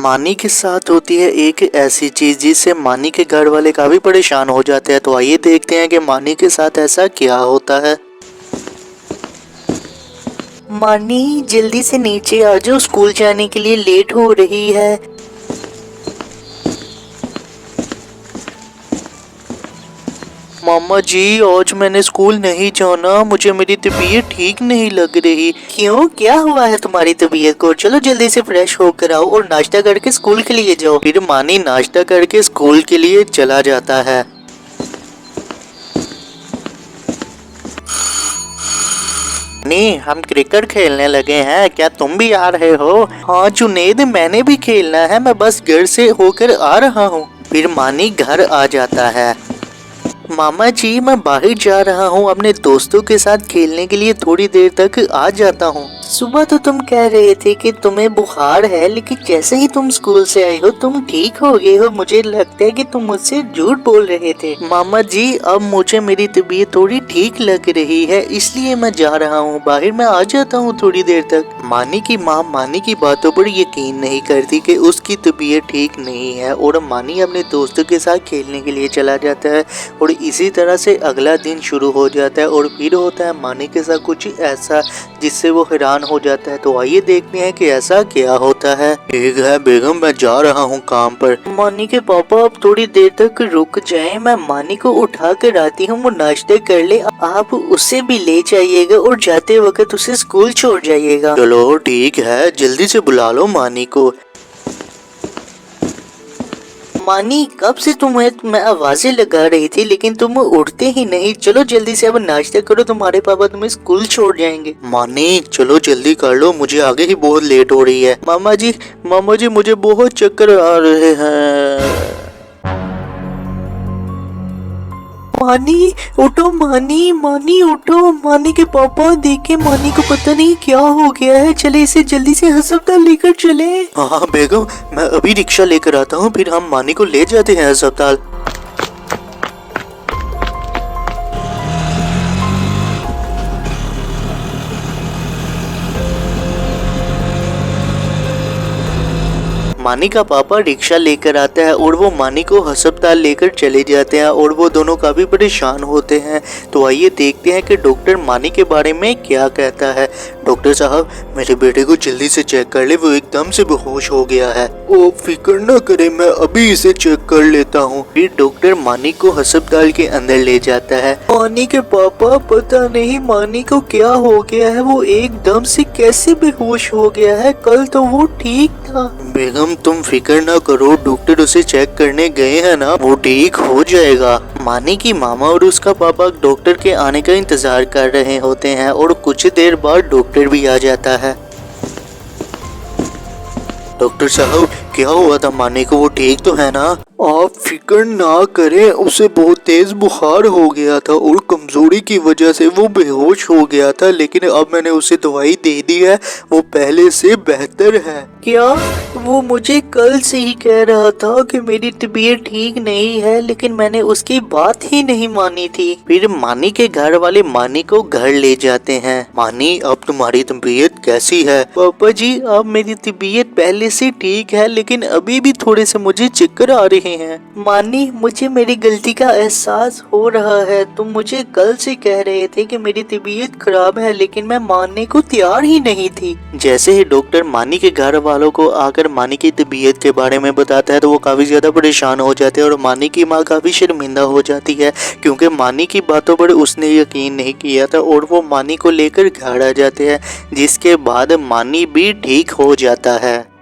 मानी के साथ होती है एक ऐसी चीज जिससे मानी के घर वाले काफी परेशान हो जाते हैं। तो आइए देखते हैं कि मानी के साथ ऐसा क्या होता है। मानी जल्दी से नीचे आ जाओ, स्कूल जाने के लिए लेट हो रही है। मामा जी आज मैंने स्कूल नहीं जाना, मुझे मेरी तबीयत ठीक नहीं लग रही। क्यों, क्या हुआ है तुम्हारी तबीयत को? चलो जल्दी से फ्रेश होकर आओ और नाश्ता करके स्कूल के लिए जाओ। फिर मानी नाश्ता करके स्कूल के लिए चला जाता है। नहीं, हम क्रिकेट खेलने लगे हैं, क्या तुम भी आ रहे हो? हाँ जुनेद, मैंने भी खेलना है, मैं बस घर से होकर आ रहा हूँ। फिर मानी घर आ जाता है। मामा जी मैं बाहर जा रहा हूँ, अपने दोस्तों के साथ खेलने के लिए थोड़ी देर तक आ जाता हूँ। सुबह तो तुम कह रहे थे कि तुम्हें बुखार है, लेकिन जैसे ही तुम स्कूल से आए हो तुम ठीक हो गए हो। मुझे लगता है कि तुम मुझसे झूठ बोल रहे थे। मामा जी अब मुझे मेरी तबीयत थोड़ी ठीक लग रही है, इसलिए मैं जा रहा हूँ बाहर, मैं आ जाता हूँ थोड़ी देर तक। मानी की माँ मानी की बातों पर यकीन नहीं करती कि उसकी तबीयत ठीक नहीं है और मानी अपने दोस्तों के साथ खेलने के लिए चला जाता है। और इसी तरह से अगला दिन शुरू हो जाता है और फिर होता है मानी के साथ कुछ ऐसा जिससे वो हैरान हो जाता है। तो आइए देखते हैं कि ऐसा क्या होता है। ठीक है बेगम, मैं जा रहा हूँ काम पर। मानी के पापा अब थोड़ी देर तक रुक जाएं, मैं मानी को उठा कर आती हूँ, वो नाश्ते कर ले, आप उसे भी ले जाइएगा और जाते वक्त उसे स्कूल छोड़ जाइएगा। चलो ठीक है, जल्दी से बुला लो मानी को। मानी कब से तुम्हें मैं आवाजें लगा रही थी लेकिन तुम उठते ही नहीं। चलो जल्दी से अब नाश्ता करो, तुम्हारे पापा तुम्हें स्कूल छोड़ जाएंगे। मानी चलो जल्दी कर लो, मुझे आगे ही बहुत लेट हो रही है। मामा जी मुझे बहुत चक्कर आ रहे हैं। मानी उठो, मानी उठो। मानी के पापा देखे मानी को पता नहीं क्या हो गया है, चले इसे जल्दी से अस्पताल लेकर चले। हाँ बेगम, मैं अभी रिक्शा लेकर आता हूँ, फिर हम मानी को ले जाते हैं अस्पताल। मानी का पापा रिक्शा लेकर आता है और वो मानी को अस्पताल लेकर चले जाते हैं और वो दोनों काफी परेशान होते हैं। तो आइए देखते हैं कि डॉक्टर मानी के बारे में क्या कहता है। डॉक्टर साहब मेरे बेटे को जल्दी से चेक कर ले, वो एकदम से बेहोश हो गया है। ओ फिक्र न करे, मैं अभी इसे चेक कर लेता हूँ। फिर डॉक्टर मानी को अस्पताल के अंदर ले जाता है। मानी के पापा पता नहीं मानी को क्या हो गया है, वो एकदम से कैसे बेहोश हो गया है, कल तो वो ठीक था। बेगम तुम फिक्र न करो, डॉक्टर उसे चेक करने गए हैं ना, वो ठीक हो जाएगा। मानी की मामा और उसका पापा डॉक्टर के आने का इंतजार कर रहे होते हैं और कुछ देर बाद डॉक्टर भी आ जाता है। डॉक्टर साहब क्या हुआ था मानी को, वो ठीक तो है ना? आप फिक्र ना करें, उसे बहुत तेज बुखार हो गया था और कमजोरी की वजह से वो बेहोश हो गया था, लेकिन अब मैंने उसे दवाई दे दी है, वो पहले से बेहतर है। क्या? वो मुझे कल से ही कह रहा था कि मेरी तबीयत ठीक नहीं है, लेकिन मैंने उसकी बात ही नहीं मानी थी। फिर मानी के घर वाले मानी को घर ले जाते हैं। मानी अब तुम्हारी तबीयत कैसी है? पापा जी अब मेरी तबीयत पहले से ठीक है, लेकिन अभी भी थोड़े से मुझे चक्कर आ रहे हैं। मानी मुझे मेरी गलती का एहसास हो रहा है, तुम मुझे कल से कह रहे थे कि मेरी तबीयत खराब है, लेकिन मैं मानने को तैयार ही नहीं थी। जैसे ही डॉक्टर मानी के घर वालों को आकर मानी की तबीयत के बारे में बताता है तो वो काफी ज्यादा परेशान हो जाते हैं और मानी की माँ काफी शर्मिंदा हो जाती है, क्योंकि मानी की बातों पर उसने यकीन नहीं किया था और वो मानी को लेकर घर आ जाते हैं, जिसके बाद मानी भी ठीक हो जाता है।